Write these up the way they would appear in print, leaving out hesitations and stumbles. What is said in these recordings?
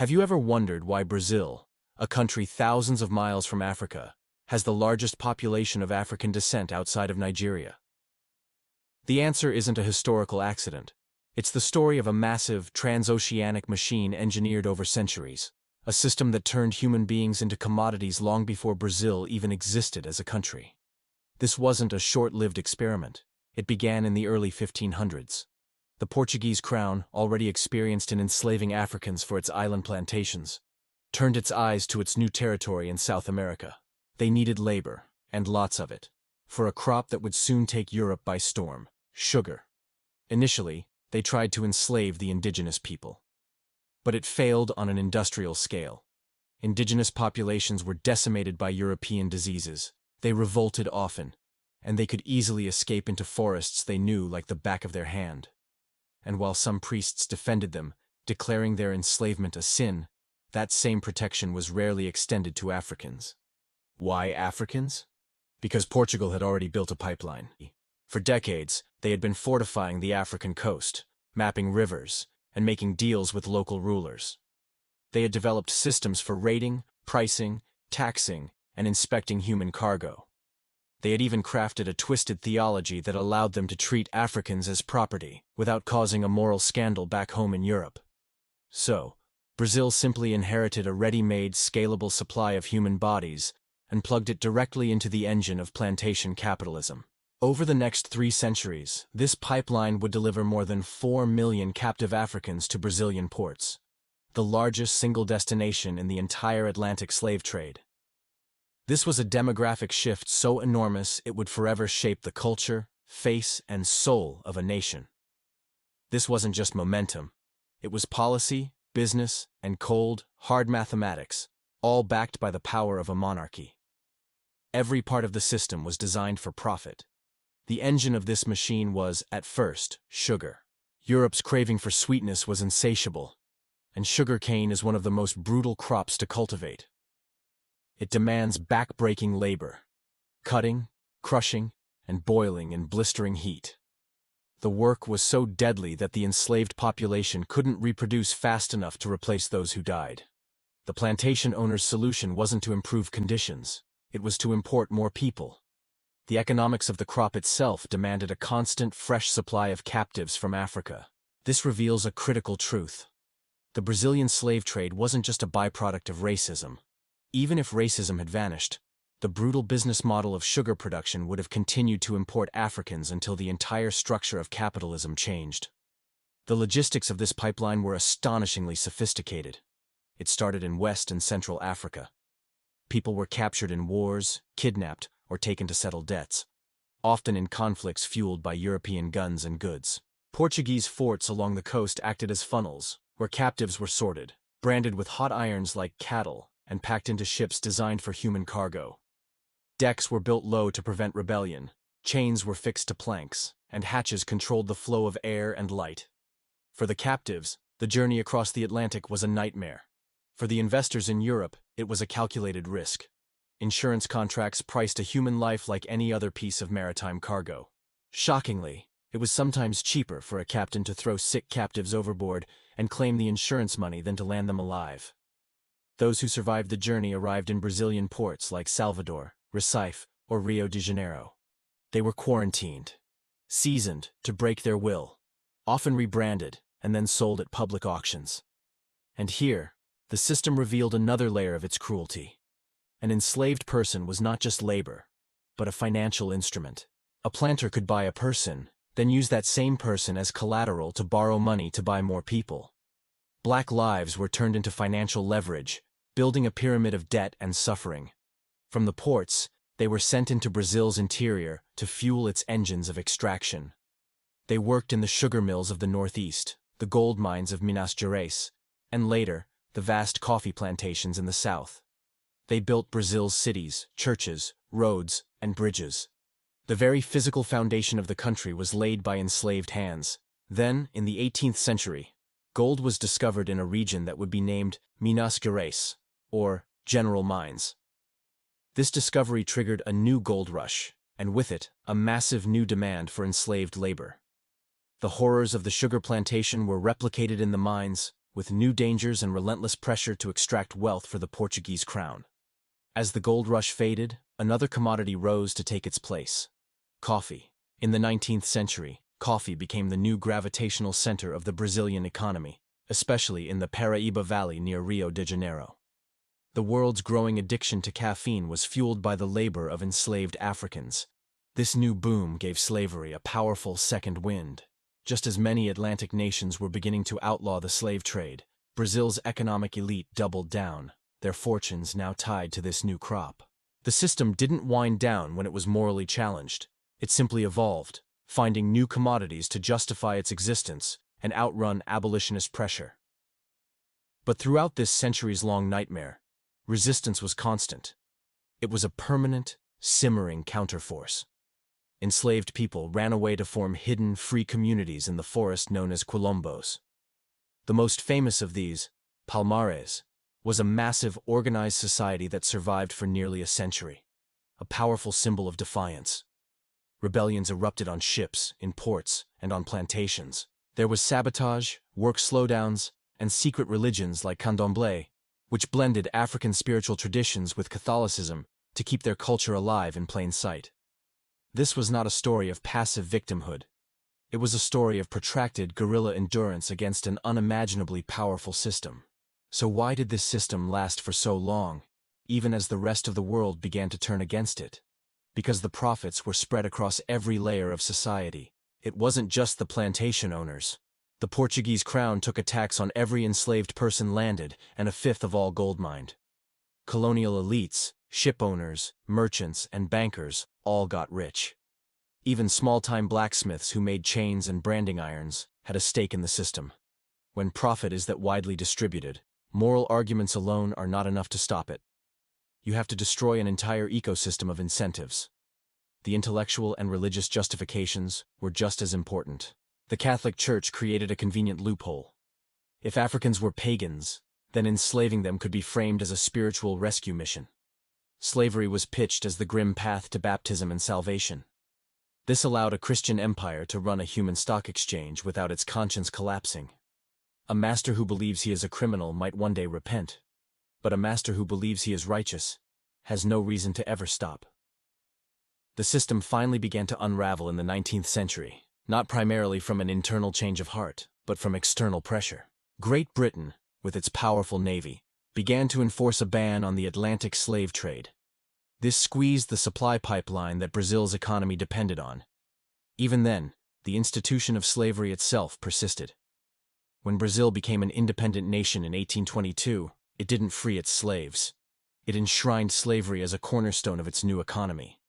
Have you ever wondered why Brazil, a country thousands of miles from Africa, has the largest population of African descent outside of Nigeria? The answer isn't a historical accident. It's the story of a massive, transoceanic machine engineered over centuries, a system that turned human beings into commodities long before Brazil even existed as a country. This wasn't a short-lived experiment. It began in the early 1500s. The Portuguese crown, already experienced in enslaving Africans for its island plantations, turned its eyes to its new territory in South America. They needed labor, and lots of it, for a crop that would soon take Europe by storm: sugar. Initially, they tried to enslave the indigenous people. But it failed on an industrial scale. Indigenous populations were decimated by European diseases. They revolted often, and they could easily escape into forests they knew like the back of their hand. And while some priests defended them, declaring their enslavement a sin, that same protection was rarely extended to Africans. Why Africans? Because Portugal had already built a pipeline. For decades, they had been fortifying the African coast, mapping rivers, and making deals with local rulers. They had developed systems for rating, pricing, taxing, and inspecting human cargo. They had even crafted a twisted theology that allowed them to treat Africans as property without causing a moral scandal back home in Europe. So, Brazil simply inherited a ready-made, scalable supply of human bodies and plugged it directly into the engine of plantation capitalism. Over the next 3 centuries, this pipeline would deliver more than 4 million captive Africans to Brazilian ports, the largest single destination in the entire Atlantic slave trade. This was a demographic shift so enormous it would forever shape the culture, face, and soul of a nation. This wasn't just momentum. It was policy, business, and cold, hard mathematics, all backed by the power of a monarchy. Every part of the system was designed for profit. The engine of this machine was, at first, sugar. Europe's craving for sweetness was insatiable, and sugarcane is one of the most brutal crops to cultivate. It demands back-breaking labor, cutting, crushing, and boiling in blistering heat. The work was so deadly that the enslaved population couldn't reproduce fast enough to replace those who died. The plantation owner's solution wasn't to improve conditions, it was to import more people. The economics of the crop itself demanded a constant, fresh supply of captives from Africa. This reveals a critical truth. The Brazilian slave trade wasn't just a byproduct of racism. Even if racism had vanished, the brutal business model of sugar production would have continued to import Africans until the entire structure of capitalism changed. The logistics of this pipeline were astonishingly sophisticated. It started in West and Central Africa. People were captured in wars, kidnapped, or taken to settle debts, often in conflicts fueled by European guns and goods. Portuguese forts along the coast acted as funnels, where captives were sorted, branded with hot irons like cattle, and packed into ships designed for human cargo. Decks were built low to prevent rebellion, chains were fixed to planks, and hatches controlled the flow of air and light. For the captives, the journey across the Atlantic was a nightmare. For the investors in Europe, it was a calculated risk. Insurance contracts priced a human life like any other piece of maritime cargo. Shockingly, it was sometimes cheaper for a captain to throw sick captives overboard and claim the insurance money than to land them alive. Those who survived the journey arrived in Brazilian ports like Salvador, Recife, or Rio de Janeiro. They were quarantined, seasoned to break their will, often rebranded and then sold at public auctions. And here, the system revealed another layer of its cruelty. An enslaved person was not just labor, but a financial instrument. A planter could buy a person, then use that same person as collateral to borrow money to buy more people. Black lives were turned into financial leverage, building a pyramid of debt and suffering. From the ports, they were sent into Brazil's interior to fuel its engines of extraction. They worked in the sugar mills of the Northeast, the gold mines of Minas Gerais, and later, the vast coffee plantations in the South. They built Brazil's cities, churches, roads, and bridges. The very physical foundation of the country was laid by enslaved hands. Then, in the 18th century, gold was discovered in a region that would be named Minas Gerais, or General Mines. This discovery triggered a new gold rush, and with it, a massive new demand for enslaved labor. The horrors of the sugar plantation were replicated in the mines, with new dangers and relentless pressure to extract wealth for the Portuguese crown. As the gold rush faded, another commodity rose to take its place: coffee. In the 19th century, coffee became the new gravitational center of the Brazilian economy, especially in the Paraíba Valley near Rio de Janeiro. The world's growing addiction to caffeine was fueled by the labor of enslaved Africans. This new boom gave slavery a powerful second wind. Just as many Atlantic nations were beginning to outlaw the slave trade, Brazil's economic elite doubled down, their fortunes now tied to this new crop. The system didn't wind down when it was morally challenged. It simply evolved, finding new commodities to justify its existence and outrun abolitionist pressure. But throughout this centuries-long nightmare, resistance was constant. It was a permanent, simmering counterforce. Enslaved people ran away to form hidden, free communities in the forest known as quilombos. The most famous of these, Palmares, was a massive, organized society that survived for nearly a century, a powerful symbol of defiance. Rebellions erupted on ships, in ports, and on plantations. There was sabotage, work slowdowns, and secret religions like candomblé, which blended African spiritual traditions with Catholicism to keep their culture alive in plain sight. This was not a story of passive victimhood. It was a story of protracted guerrilla endurance against an unimaginably powerful system. So why did this system last for so long, even as the rest of the world began to turn against it? Because the profits were spread across every layer of society. It wasn't just the plantation owners. The Portuguese crown took a tax on every enslaved person landed and a fifth of all gold mined. Colonial elites, ship owners, merchants, and bankers all got rich. Even small-time blacksmiths who made chains and branding irons had a stake in the system. When profit is that widely distributed, moral arguments alone are not enough to stop it. You have to destroy an entire ecosystem of incentives. The intellectual and religious justifications were just as important. The Catholic Church created a convenient loophole. If Africans were pagans, then enslaving them could be framed as a spiritual rescue mission. Slavery was pitched as the grim path to baptism and salvation. This allowed a Christian empire to run a human stock exchange without its conscience collapsing. A master who believes he is a criminal might one day repent, but a master who believes he is righteous has no reason to ever stop. The system finally began to unravel in the 19th century, not primarily from an internal change of heart, but from external pressure. Great Britain, with its powerful navy, began to enforce a ban on the Atlantic slave trade. This squeezed the supply pipeline that Brazil's economy depended on. Even then, the institution of slavery itself persisted. When Brazil became an independent nation in 1822, it didn't free its slaves. It enshrined slavery as a cornerstone of its new economy.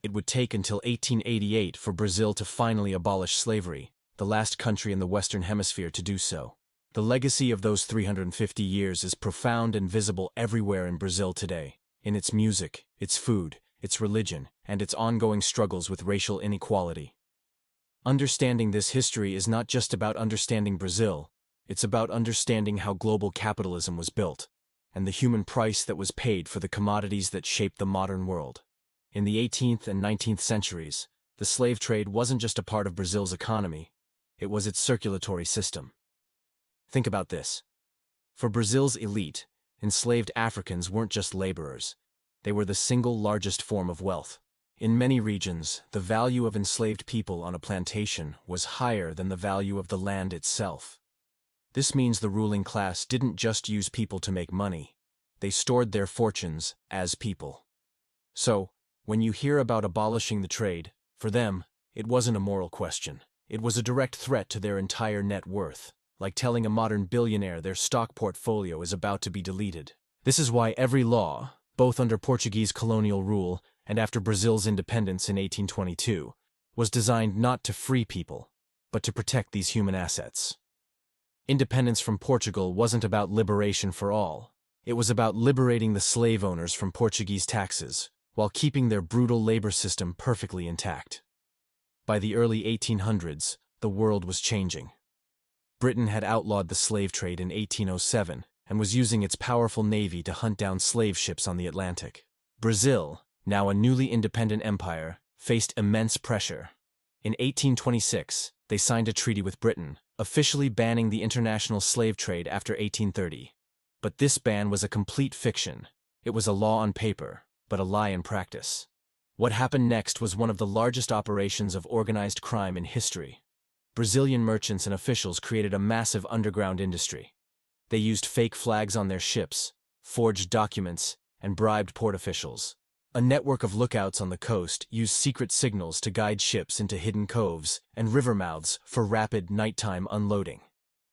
It would take until 1888 for Brazil to finally abolish slavery, the last country in the Western Hemisphere to do so. The legacy of those 350 years is profound and visible everywhere in Brazil today, in its music, its food, its religion, and its ongoing struggles with racial inequality. Understanding this history is not just about understanding Brazil, it's about understanding how global capitalism was built, and the human price that was paid for the commodities that shaped the modern world. In the 18th and 19th centuries, the slave trade wasn't just a part of Brazil's economy, it was its circulatory system. Think about this. For Brazil's elite, enslaved Africans weren't just laborers. They were the single largest form of wealth. In many regions, the value of enslaved people on a plantation was higher than the value of the land itself. This means the ruling class didn't just use people to make money. They stored their fortunes as people. So, when you hear about abolishing the trade, for them, it wasn't a moral question. It was a direct threat to their entire net worth, like telling a modern billionaire their stock portfolio is about to be deleted. This is why every law, both under Portuguese colonial rule and after Brazil's independence in 1822, was designed not to free people, but to protect these human assets. Independence from Portugal wasn't about liberation for all. It was about liberating the slave owners from Portuguese taxes, while keeping their brutal labor system perfectly intact. By the early 1800s, the world was changing. Britain had outlawed the slave trade in 1807 and was using its powerful navy to hunt down slave ships on the Atlantic. Brazil, now a newly independent empire, faced immense pressure. In 1826, they signed a treaty with Britain, officially banning the international slave trade after 1830. But this ban was a complete fiction. It was a law on paper, but a lie in practice. What happened next was one of the largest operations of organized crime in history. Brazilian merchants and officials created a massive underground industry. They used fake flags on their ships, forged documents, and bribed port officials. A network of lookouts on the coast used secret signals to guide ships into hidden coves and river mouths for rapid nighttime unloading.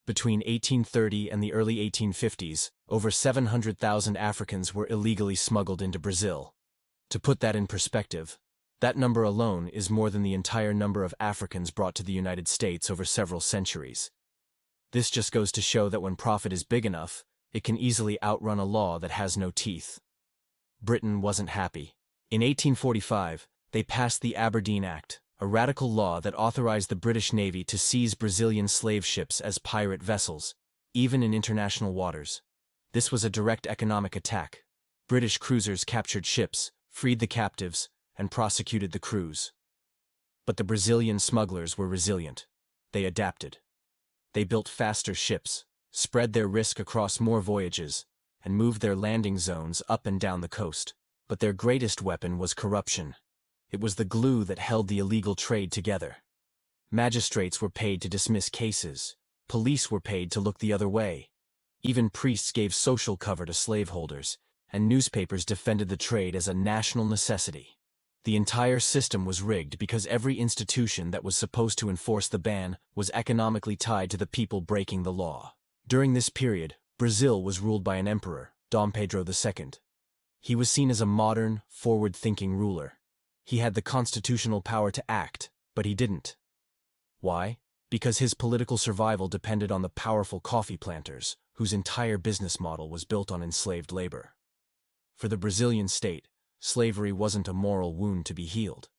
Between 1830 and the early 1850s, over 700,000 Africans were illegally smuggled into Brazil. To put that in perspective, that number alone is more than the entire number of Africans brought to the United States over several centuries. This just goes to show that when profit is big enough, it can easily outrun a law that has no teeth. Britain wasn't happy. In 1845, they passed the Aberdeen Act, a radical law that authorized the British Navy to seize Brazilian slave ships as pirate vessels, even in international waters. This was a direct economic attack. British cruisers captured ships, freed the captives, and prosecuted the crews. But the Brazilian smugglers were resilient. They adapted. They built faster ships, spread their risk across more voyages, and moved their landing zones up and down the coast. But their greatest weapon was corruption. It was the glue that held the illegal trade together. Magistrates were paid to dismiss cases. Police were paid to look the other way. Even priests gave social cover to slaveholders, and newspapers defended the trade as a national necessity. The entire system was rigged because every institution that was supposed to enforce the ban was economically tied to the people breaking the law. During this period, Brazil was ruled by an emperor, Dom Pedro II. He was seen as a modern, forward-thinking ruler. He had the constitutional power to act, but he didn't. Why? Because his political survival depended on the powerful coffee planters, whose entire business model was built on enslaved labor. For the Brazilian state, slavery wasn't a moral wound to be healed.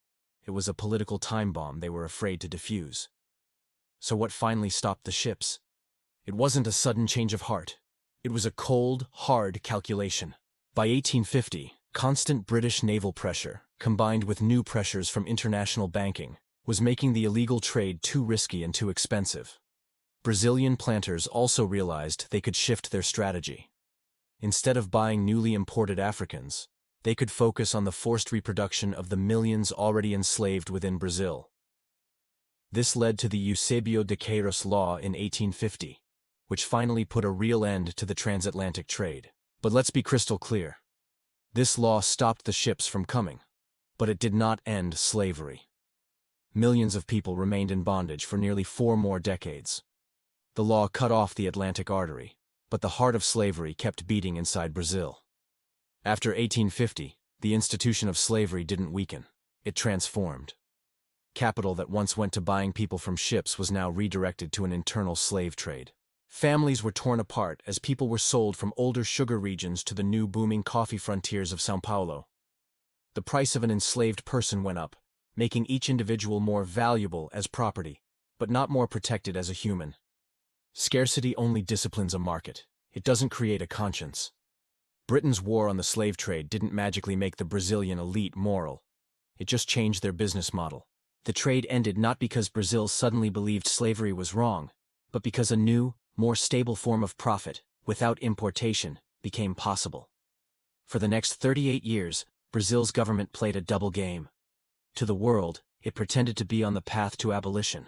It was a political time bomb they were afraid to defuse. So what finally stopped the ships? It wasn't a sudden change of heart. It was a cold, hard calculation. By 1850, constant British naval pressure, combined with new pressures from international banking, was making the illegal trade too risky and too expensive. Brazilian planters also realized they could shift their strategy. Instead of buying newly imported Africans, they could focus on the forced reproduction of the millions already enslaved within Brazil. This led to the Eusebio de Queiroz law in 1850, which finally put a real end to the transatlantic trade. But let's be crystal clear. This law stopped the ships from coming, but it did not end slavery. Millions of people remained in bondage for nearly 4 more decades. The law cut off the Atlantic artery, but the heart of slavery kept beating inside Brazil. After 1850, the institution of slavery didn't weaken, it transformed. Capital that once went to buying people from ships was now redirected to an internal slave trade. Families were torn apart as people were sold from older sugar regions to the new booming coffee frontiers of São Paulo. The price of an enslaved person went up, making each individual more valuable as property, but not more protected as a human. Scarcity only disciplines a market. It doesn't create a conscience. Britain's war on the slave trade didn't magically make the Brazilian elite moral. It just changed their business model. The trade ended not because Brazil suddenly believed slavery was wrong, but because a new, more stable form of profit, without importation, became possible. For the next 38 years, Brazil's government played a double game. To the world, it pretended to be on the path to abolition.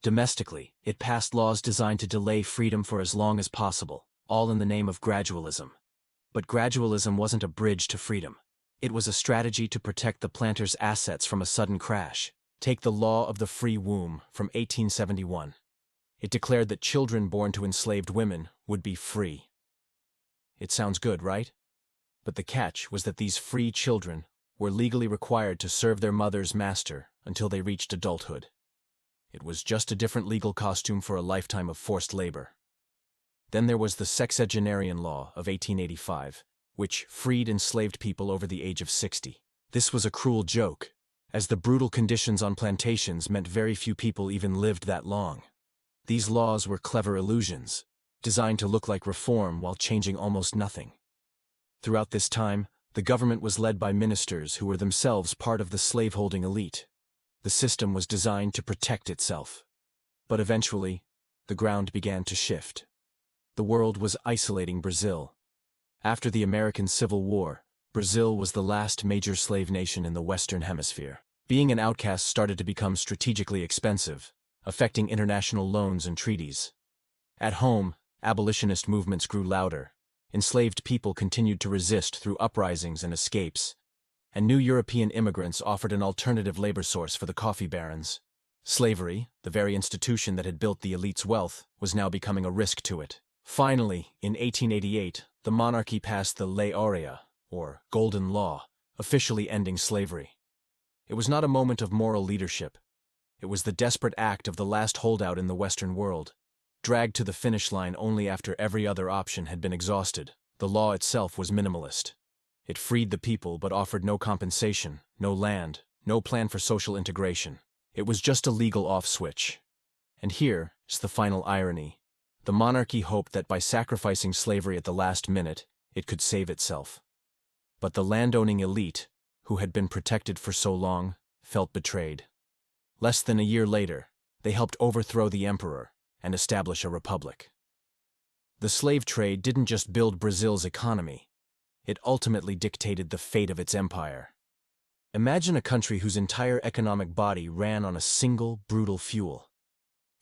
Domestically, it passed laws designed to delay freedom for as long as possible, all in the name of gradualism. But gradualism wasn't a bridge to freedom. It was a strategy to protect the planters' assets from a sudden crash. Take the law of the free womb from 1871. It declared that children born to enslaved women would be free. It sounds good, right? But the catch was that these free children were legally required to serve their mother's master until they reached adulthood. It was just a different legal costume for a lifetime of forced labor. Then there was the sexagenarian law of 1885, which freed enslaved people over the age of 60. This was a cruel joke, as the brutal conditions on plantations meant very few people even lived that long. These laws were clever illusions, designed to look like reform while changing almost nothing. Throughout this time, the government was led by ministers who were themselves part of the slaveholding elite. The system was designed to protect itself. But eventually, the ground began to shift. The world was isolating Brazil. After the American Civil War, Brazil was the last major slave nation in the Western Hemisphere. Being an outcast started to become strategically expensive, affecting international loans and treaties. At home, abolitionist movements grew louder. Enslaved people continued to resist through uprisings and escapes, and new European immigrants offered an alternative labor source for the coffee barons. Slavery, the very institution that had built the elite's wealth, was now becoming a risk to it. Finally, in 1888, the monarchy passed the Lei Áurea, or Golden Law, officially ending slavery. It was not a moment of moral leadership. It was the desperate act of the last holdout in the Western world, dragged to the finish line only after every other option had been exhausted. The law itself was minimalist. It freed the people but offered no compensation, no land, no plan for social integration. It was just a legal off-switch. And here is the final irony. The monarchy hoped that by sacrificing slavery at the last minute, it could save itself. But the landowning elite, who had been protected for so long, felt betrayed. Less than a year later, they helped overthrow the emperor and establish a republic. The slave trade didn't just build Brazil's economy, it ultimately dictated the fate of its empire. Imagine a country whose entire economic body ran on a single, brutal fuel.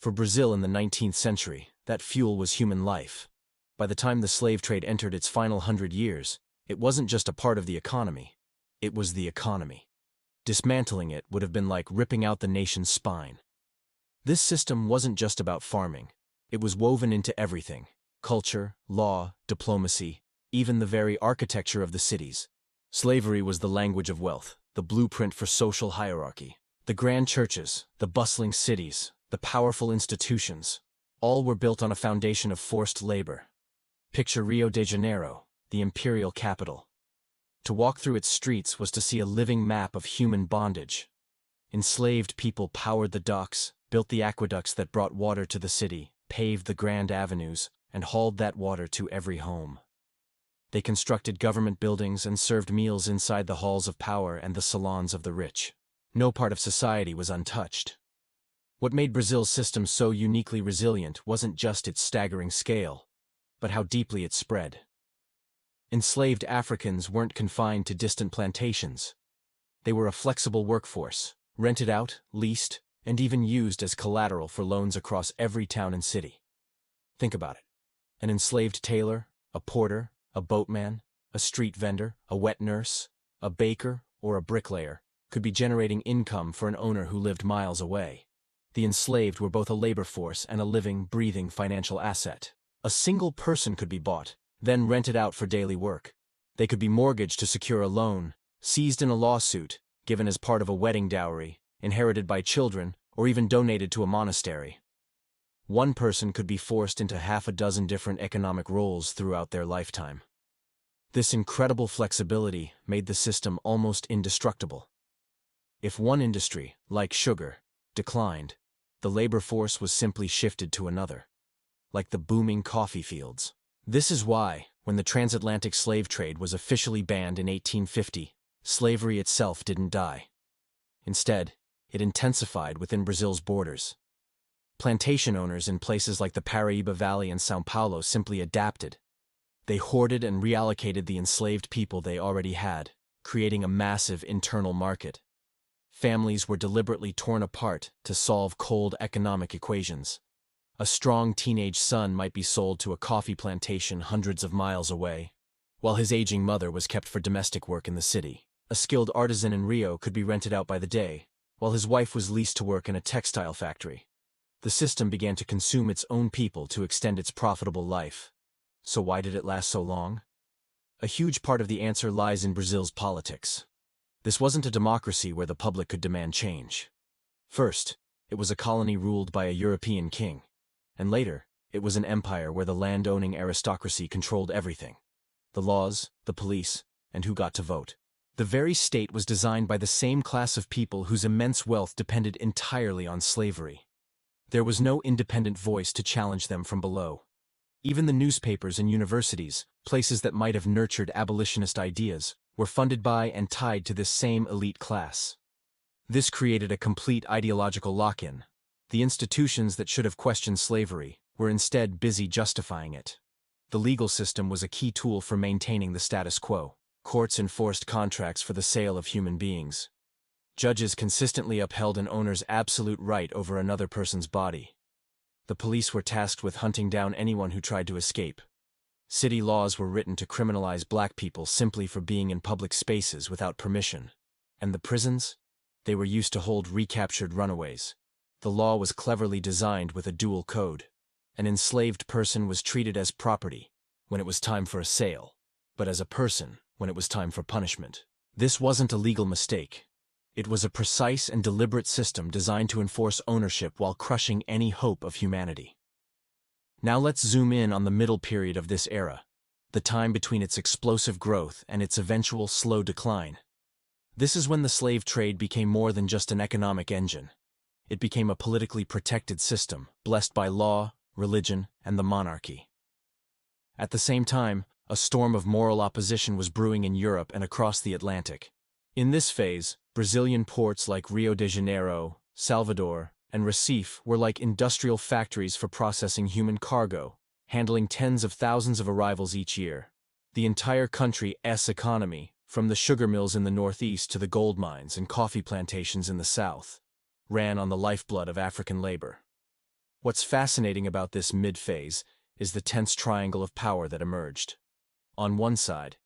For Brazil in the 19th century, that fuel was human life. By the time the slave trade entered its final 100 years, it wasn't just a part of the economy, it was the economy. Dismantling it would have been like ripping out the nation's spine. This system wasn't just about farming. It was woven into everything: culture, law, diplomacy, even the very architecture of the cities. Slavery was the language of wealth, the blueprint for social hierarchy. The grand churches, the bustling cities, the powerful institutions, all were built on a foundation of forced labor. Picture Rio de Janeiro, the imperial capital. To walk through its streets was to see a living map of human bondage. Enslaved people powered the docks, built the aqueducts that brought water to the city, paved the grand avenues, and hauled that water to every home. They constructed government buildings and served meals inside the halls of power and the salons of the rich. No part of society was untouched. What made Brazil's system so uniquely resilient wasn't just its staggering scale, but how deeply it spread. Enslaved Africans weren't confined to distant plantations. They were a flexible workforce, rented out, leased, and even used as collateral for loans across every town and city. Think about it. An enslaved tailor, a porter, a boatman, a street vendor, a wet nurse, a baker, or a bricklayer could be generating income for an owner who lived miles away. The enslaved were both a labor force and a living, breathing financial asset. A single person could be bought, then rented out for daily work. They could be mortgaged to secure a loan, seized in a lawsuit, given as part of a wedding dowry, inherited by children, or even donated to a monastery. One person could be forced into half a dozen different economic roles throughout their lifetime. This incredible flexibility made the system almost indestructible. If one industry, like sugar, declined, the labor force was simply shifted to another, like the booming coffee fields. This is why, when the transatlantic slave trade was officially banned in 1850, slavery itself didn't die. Instead, it intensified within Brazil's borders. Plantation owners in places like the Paraíba Valley and São Paulo simply adapted. They hoarded and reallocated the enslaved people they already had, creating a massive internal market. Families were deliberately torn apart to solve cold economic equations. A strong teenage son might be sold to a coffee plantation hundreds of miles away, while his aging mother was kept for domestic work in the city. A skilled artisan in Rio could be rented out by the day, while his wife was leased to work in a textile factory. The system began to consume its own people to extend its profitable life. So why did it last so long? A huge part of the answer lies in Brazil's politics. This wasn't a democracy where the public could demand change. First, it was a colony ruled by a European king. And later, it was an empire where the land-owning aristocracy controlled everything: the laws, the police, and who got to vote. The very state was designed by the same class of people whose immense wealth depended entirely on slavery. There was no independent voice to challenge them from below. Even the newspapers and universities, places that might have nurtured abolitionist ideas, were funded by and tied to this same elite class. This created a complete ideological lock-in. The institutions that should have questioned slavery were instead busy justifying it. The legal system was a key tool for maintaining the status quo. Courts enforced contracts for the sale of human beings. Judges consistently upheld an owner's absolute right over another person's body. The police were tasked with hunting down anyone who tried to escape. City laws were written to criminalize black people simply for being in public spaces without permission. And the prisons? They were used to hold recaptured runaways. The law was cleverly designed with a dual code. An enslaved person was treated as property when it was time for a sale, but as a person when it was time for punishment. This wasn't a legal mistake. It was a precise and deliberate system designed to enforce ownership while crushing any hope of humanity. Now let's zoom in on the middle period of this era, the time between its explosive growth and its eventual slow decline. This is when the slave trade became more than just an economic engine. It became a politically protected system, blessed by law, religion, and the monarchy. At the same time, a storm of moral opposition was brewing in Europe and across the Atlantic. In this phase, Brazilian ports like Rio de Janeiro, Salvador, and Recife were like industrial factories for processing human cargo, handling tens of thousands of arrivals each year. The entire country's economy, from the sugar mills in the northeast to the gold mines and coffee plantations in the south, ran on the lifeblood of African labor. What's fascinating about this mid-phase is the tense triangle of power that emerged. On one side,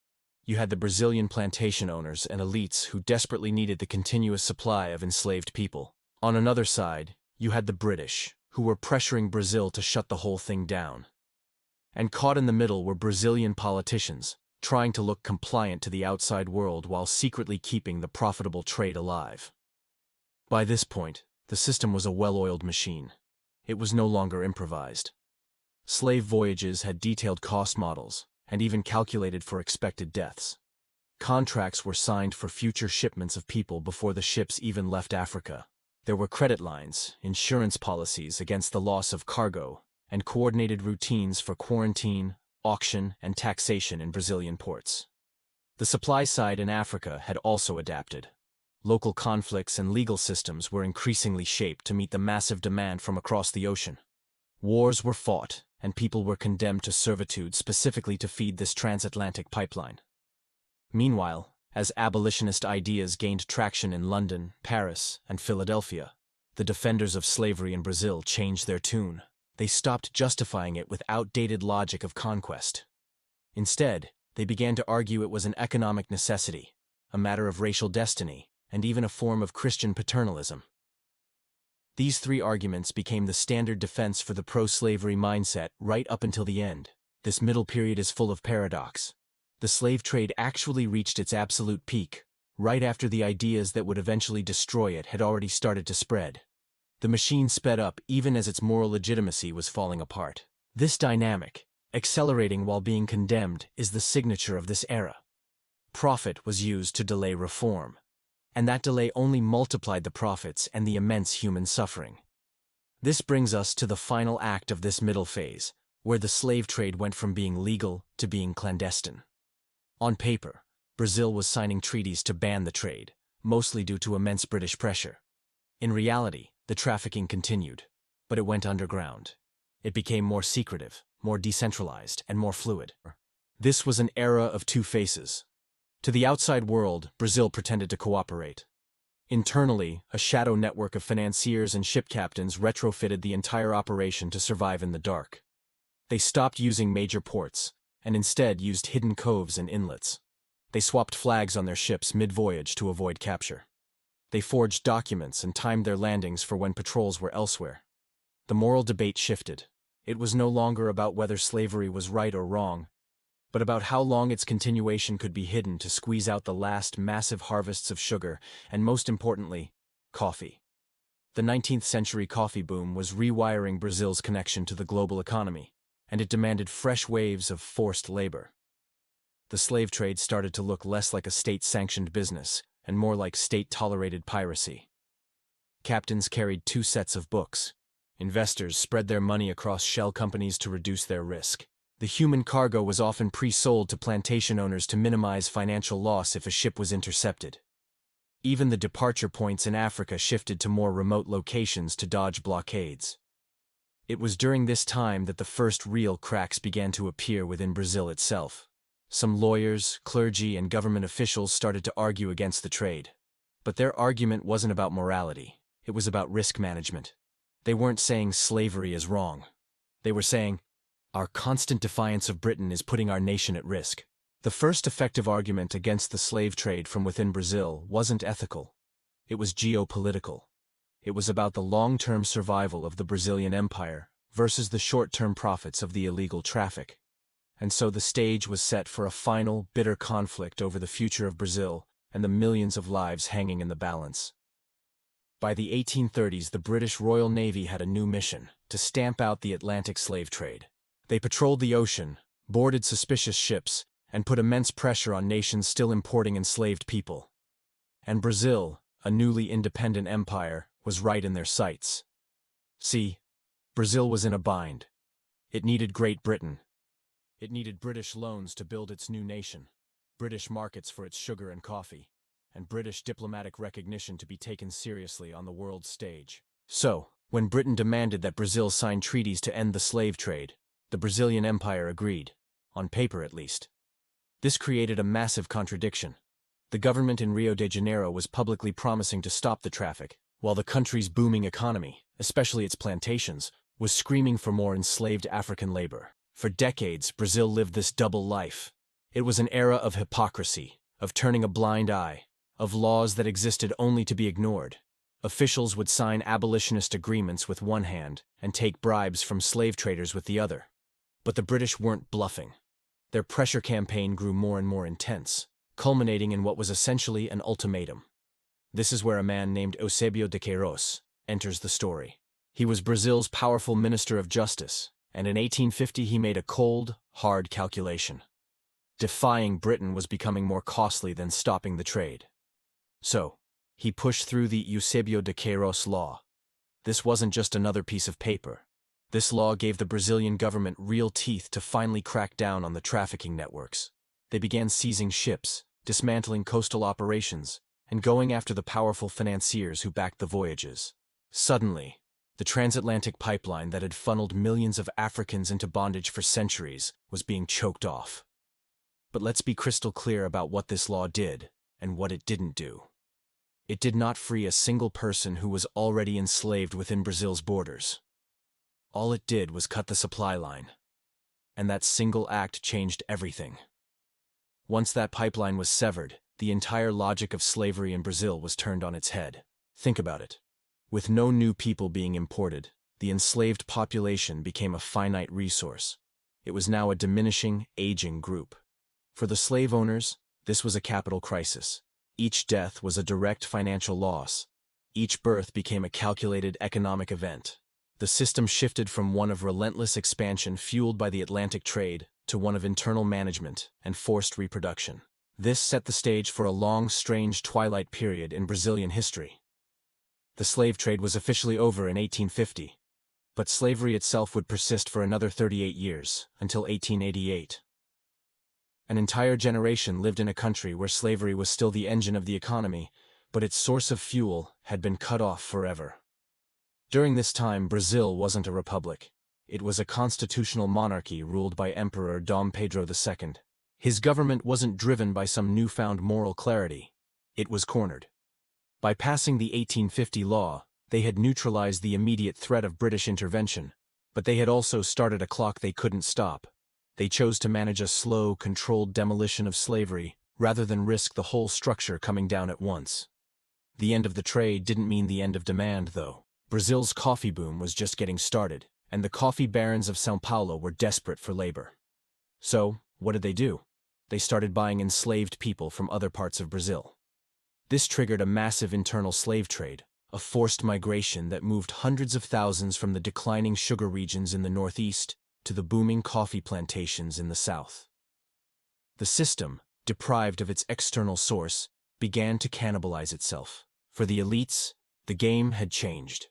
you had the Brazilian plantation owners and elites who desperately needed the continuous supply of enslaved people. On another side, you had the British, who were pressuring Brazil to shut the whole thing down. And caught in the middle were Brazilian politicians, trying to look compliant to the outside world while secretly keeping the profitable trade alive. By this point, the system was a well-oiled machine. It was no longer improvised. Slave voyages had detailed cost models, and even calculated for expected deaths. Contracts were signed for future shipments of people before the ships even left Africa. There were credit lines, insurance policies against the loss of cargo, and coordinated routines for quarantine, auction, and taxation in Brazilian ports. The supply side in Africa had also adapted. Local conflicts and legal systems were increasingly shaped to meet the massive demand from across the ocean. Wars were fought, and people were condemned to servitude specifically to feed this transatlantic pipeline. Meanwhile, as abolitionist ideas gained traction in London, Paris, and Philadelphia, the defenders of slavery in Brazil changed their tune. They stopped justifying it with outdated logic of conquest. Instead, they began to argue it was an economic necessity, a matter of racial destiny, and even a form of Christian paternalism. These three arguments became the standard defense for the pro-slavery mindset right up until the end. This middle period is full of paradox. The slave trade actually reached its absolute peak, right after the ideas that would eventually destroy it had already started to spread. The machine sped up even as its moral legitimacy was falling apart. This dynamic, accelerating while being condemned, is the signature of this era. Profit was used to delay reform, and that delay only multiplied the profits and the immense human suffering. This brings us to the final act of this middle phase, where the slave trade went from being legal to being clandestine. On paper, Brazil was signing treaties to ban the trade, mostly due to immense British pressure. In reality, the trafficking continued, but it went underground. It became more secretive, more decentralized, and more fluid. This was an era of two faces. To the outside world, Brazil pretended to cooperate. Internally, a shadow network of financiers and ship captains retrofitted the entire operation to survive in the dark. They stopped using major ports, and instead used hidden coves and inlets. They swapped flags on their ships mid-voyage to avoid capture. They forged documents and timed their landings for when patrols were elsewhere. The moral debate shifted. It was no longer about whether slavery was right or wrong, but about how long its continuation could be hidden to squeeze out the last massive harvests of sugar and, most importantly, coffee. The 19th century coffee boom was rewiring Brazil's connection to the global economy, and it demanded fresh waves of forced labor. The slave trade started to look less like a state-sanctioned business and more like state-tolerated piracy. Captains carried two sets of books. Investors spread their money across shell companies to reduce their risk. The human cargo was often pre-sold to plantation owners to minimize financial loss if a ship was intercepted. Even the departure points in Africa shifted to more remote locations to dodge blockades. It was during this time that the first real cracks began to appear within Brazil itself. Some lawyers, clergy, and government officials started to argue against the trade. But their argument wasn't about morality, it was about risk management. They weren't saying slavery is wrong. They were saying, our constant defiance of Britain is putting our nation at risk. The first effective argument against the slave trade from within Brazil wasn't ethical. It was geopolitical. It was about the long-term survival of the Brazilian Empire versus the short-term profits of the illegal traffic. And so the stage was set for a final, bitter conflict over the future of Brazil and the millions of lives hanging in the balance. By the 1830s, the British Royal Navy had a new mission: to stamp out the Atlantic slave trade. They patrolled the ocean, boarded suspicious ships, and put immense pressure on nations still importing enslaved people. And Brazil, a newly independent empire, was right in their sights. See, Brazil was in a bind. It needed Great Britain. It needed British loans to build its new nation, British markets for its sugar and coffee, and British diplomatic recognition to be taken seriously on the world stage. So, when Britain demanded that Brazil sign treaties to end the slave trade, the Brazilian Empire agreed, on paper at least. This created a massive contradiction. The government in Rio de Janeiro was publicly promising to stop the traffic, while the country's booming economy, especially its plantations, was screaming for more enslaved African labor. For decades, Brazil lived this double life. It was an era of hypocrisy, of turning a blind eye, of laws that existed only to be ignored. Officials would sign abolitionist agreements with one hand and take bribes from slave traders with the other. But the British weren't bluffing. Their pressure campaign grew more and more intense, culminating in what was essentially an ultimatum. This is where a man named Eusébio de Queiroz enters the story. He was Brazil's powerful Minister of Justice, and in 1850 he made a cold, hard calculation. Defying Britain was becoming more costly than stopping the trade. So, he pushed through the Eusébio de Queiroz law. This wasn't just another piece of paper. This law gave the Brazilian government real teeth to finally crack down on the trafficking networks. They began seizing ships, dismantling coastal operations, and going after the powerful financiers who backed the voyages. Suddenly, the transatlantic pipeline that had funneled millions of Africans into bondage for centuries was being choked off. But let's be crystal clear about what this law did and what it didn't do. It did not free a single person who was already enslaved within Brazil's borders. All it did was cut the supply line. And that single act changed everything. Once that pipeline was severed, the entire logic of slavery in Brazil was turned on its head. Think about it. With no new people being imported, the enslaved population became a finite resource. It was now a diminishing, aging group. For the slave owners, this was a capital crisis. Each death was a direct financial loss. Each birth became a calculated economic event. The system shifted from one of relentless expansion fueled by the Atlantic trade to one of internal management and forced reproduction. This set the stage for a long, strange twilight period in Brazilian history. The slave trade was officially over in 1850, but slavery itself would persist for another 38 years, until 1888. An entire generation lived in a country where slavery was still the engine of the economy, but its source of fuel had been cut off forever. During this time, Brazil wasn't a republic. It was a constitutional monarchy ruled by Emperor Dom Pedro II. His government wasn't driven by some newfound moral clarity. It was cornered. By passing the 1850 law, they had neutralized the immediate threat of British intervention, but they had also started a clock they couldn't stop. They chose to manage a slow, controlled demolition of slavery, rather than risk the whole structure coming down at once. The end of the trade didn't mean the end of demand, though. Brazil's coffee boom was just getting started, and the coffee barons of São Paulo were desperate for labor. So, what did they do? They started buying enslaved people from other parts of Brazil. This triggered a massive internal slave trade, a forced migration that moved hundreds of thousands from the declining sugar regions in the northeast to the booming coffee plantations in the south. The system, deprived of its external source, began to cannibalize itself. For the elites, the game had changed.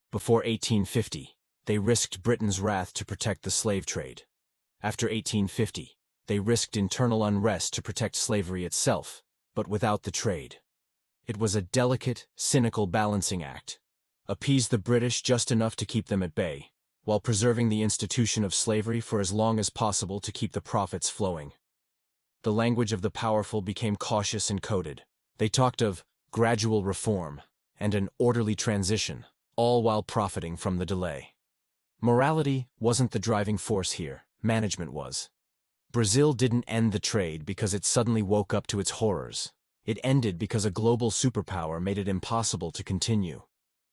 Before 1850, they risked Britain's wrath to protect the slave trade. After 1850, they risked internal unrest to protect slavery itself, but without the trade. It was a delicate, cynical balancing act. Appease the British just enough to keep them at bay, while preserving the institution of slavery for as long as possible to keep the profits flowing. The language of the powerful became cautious and coded. They talked of gradual reform and an orderly transition, all while profiting from the delay. Morality wasn't the driving force here, management was. Brazil didn't end the trade because it suddenly woke up to its horrors. It ended because a global superpower made it impossible to continue.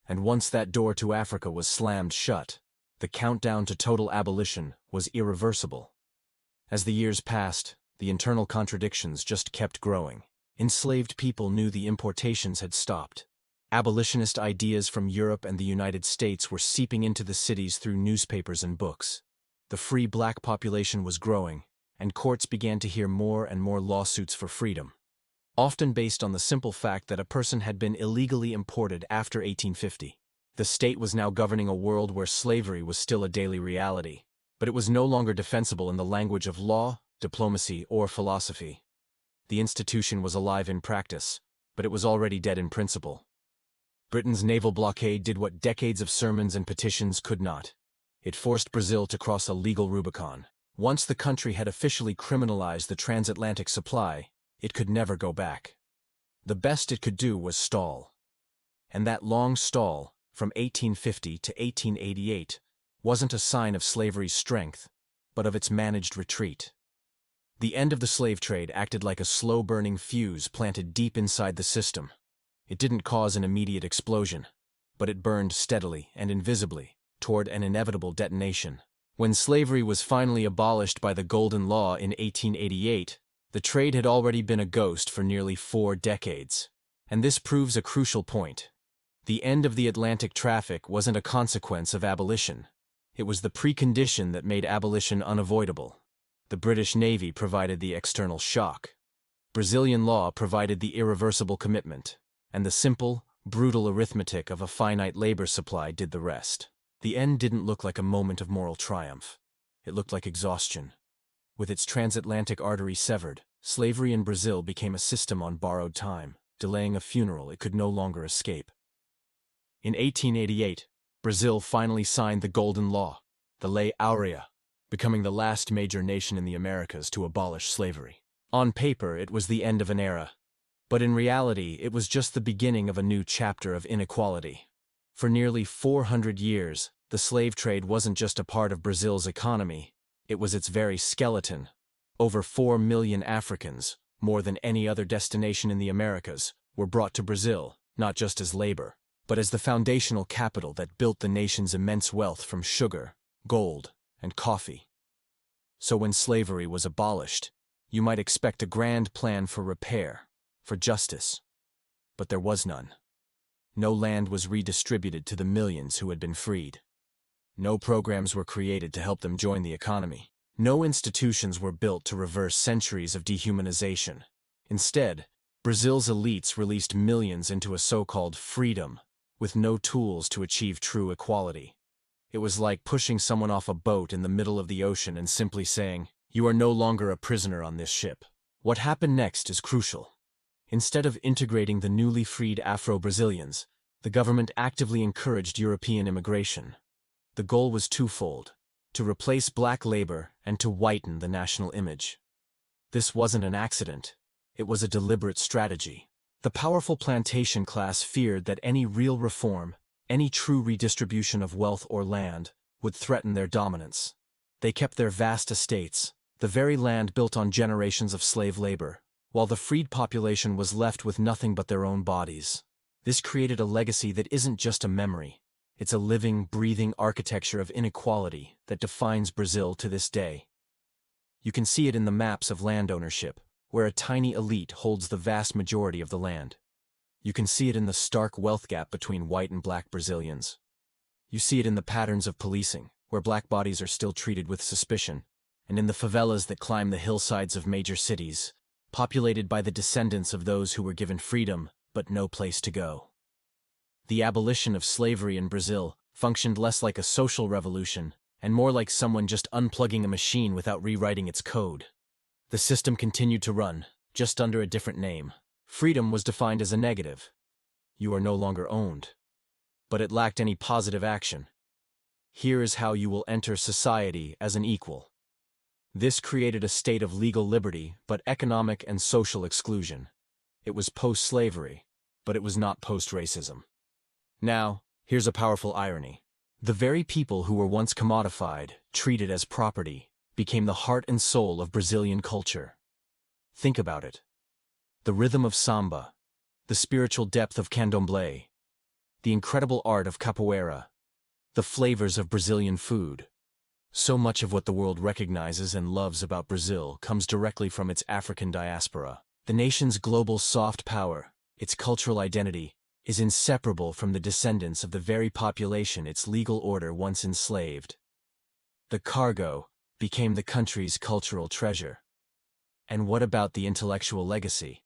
And once that door to Africa was slammed shut, the countdown to total abolition was irreversible. As the years passed, the internal contradictions just kept growing. Enslaved people knew the importations had stopped. Abolitionist ideas from Europe and the United States were seeping into the cities through newspapers and books. The free black population was growing, and courts began to hear more and more lawsuits for freedom, often based on the simple fact that a person had been illegally imported after 1850. The state was now governing a world where slavery was still a daily reality, but it was no longer defensible in the language of law, diplomacy, or philosophy. The institution was alive in practice, but it was already dead in principle. Britain's naval blockade did what decades of sermons and petitions could not. It forced Brazil to cross a legal Rubicon. Once the country had officially criminalized the transatlantic supply, it could never go back. The best it could do was stall. And that long stall, from 1850 to 1888, wasn't a sign of slavery's strength, but of its managed retreat. The end of the slave trade acted like a slow-burning fuse planted deep inside the system. It didn't cause an immediate explosion, but it burned steadily and invisibly toward an inevitable detonation. When slavery was finally abolished by the Golden Law in 1888, the trade had already been a ghost for nearly 4 decades. And this proves a crucial point. The end of the Atlantic traffic wasn't a consequence of abolition. It was the precondition that made abolition unavoidable. The British Navy provided the external shock. Brazilian law provided the irreversible commitment, and the simple, brutal arithmetic of a finite labor supply did the rest. The end didn't look like a moment of moral triumph. It looked like exhaustion. With its transatlantic artery severed, slavery in Brazil became a system on borrowed time, delaying a funeral it could no longer escape. In 1888, Brazil finally signed the Golden Law, the Lei Áurea, becoming the last major nation in the Americas to abolish slavery. On paper, it was the end of an era, but in reality, it was just the beginning of a new chapter of inequality. For nearly 400 years, the slave trade wasn't just a part of Brazil's economy, it was its very skeleton. Over 4 million Africans, more than any other destination in the Americas, were brought to Brazil, not just as labor, but as the foundational capital that built the nation's immense wealth from sugar, gold, and coffee. So when slavery was abolished, you might expect a grand plan for repair, for justice. But there was none. No land was redistributed to the millions who had been freed. No programs were created to help them join the economy. No institutions were built to reverse centuries of dehumanization. Instead, Brazil's elites released millions into a so-called freedom, with no tools to achieve true equality. It was like pushing someone off a boat in the middle of the ocean and simply saying, "You are no longer a prisoner on this ship." What happened next is crucial. Instead of integrating the newly freed Afro-Brazilians, the government actively encouraged European immigration. The goal was twofold: to replace black labor and to whiten the national image. This wasn't an accident. It was a deliberate strategy. The powerful plantation class feared that any real reform, any true redistribution of wealth or land, would threaten their dominance. They kept their vast estates, the very land built on generations of slave labor, while the freed population was left with nothing but their own bodies. This created a legacy that isn't just a memory. It's a living, breathing architecture of inequality that defines Brazil to this day. You can see it in the maps of land ownership, where a tiny elite holds the vast majority of the land. You can see it in the stark wealth gap between white and black Brazilians. You see it in the patterns of policing, where black bodies are still treated with suspicion, and in the favelas that climb the hillsides of major cities, populated by the descendants of those who were given freedom, but no place to go. The abolition of slavery in Brazil functioned less like a social revolution and more like someone just unplugging a machine without rewriting its code. The system continued to run, just under a different name: Freedom was defined as a negative. You are no longer owned. But it lacked any positive action. Here is how you will enter society as an equal. This created a state of legal liberty, but economic and social exclusion. It was post-slavery, but it was not post-racism. Now, here's a powerful irony. The very people who were once commodified, treated as property, became the heart and soul of Brazilian culture. Think about it. The rhythm of samba, the spiritual depth of candomblé, the incredible art of capoeira, the flavors of Brazilian food. So much of what the world recognizes and loves about Brazil comes directly from its African diaspora. The nation's global soft power, its cultural identity, is inseparable from the descendants of the very population its legal order once enslaved. The cargo became the country's cultural treasure. And what about the intellectual legacy?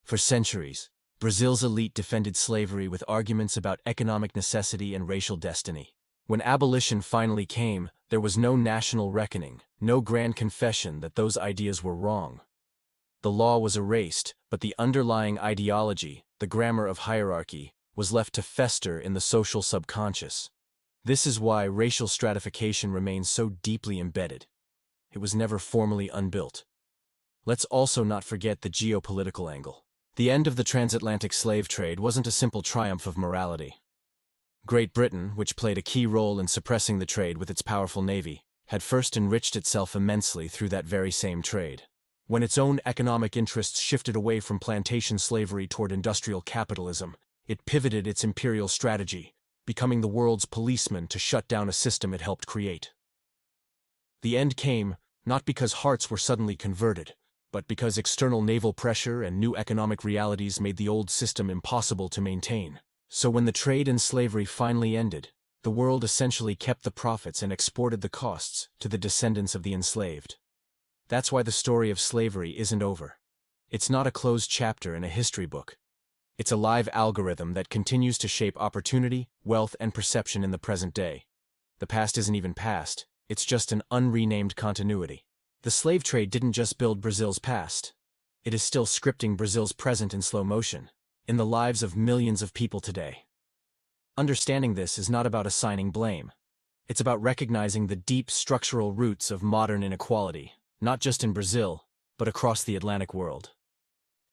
For centuries, Brazil's elite defended slavery with arguments about economic necessity and racial destiny. When abolition finally came, there was no national reckoning, no grand confession that those ideas were wrong. The law was erased, but the underlying ideology, the grammar of hierarchy, was left to fester in the social subconscious. This is why racial stratification remains so deeply embedded. It was never formally unbuilt. Let's also not forget the geopolitical angle. The end of the transatlantic slave trade wasn't a simple triumph of morality. Great Britain, which played a key role in suppressing the trade with its powerful navy, had first enriched itself immensely through that very same trade. When its own economic interests shifted away from plantation slavery toward industrial capitalism, it pivoted its imperial strategy, becoming the world's policeman to shut down a system it helped create. The end came, not because hearts were suddenly converted, but because external naval pressure and new economic realities made the old system impossible to maintain. So when the trade and slavery finally ended, the world essentially kept the profits and exported the costs to the descendants of the enslaved. That's why the story of slavery isn't over. It's not a closed chapter in a history book. It's a live algorithm that continues to shape opportunity, wealth, and perception in the present day. The past isn't even past, it's just an unrenamed continuity. The slave trade didn't just build Brazil's past. It is still scripting Brazil's present in slow motion, in the lives of millions of people today. Understanding this is not about assigning blame. It's about recognizing the deep structural roots of modern inequality, not just in Brazil, but across the Atlantic world.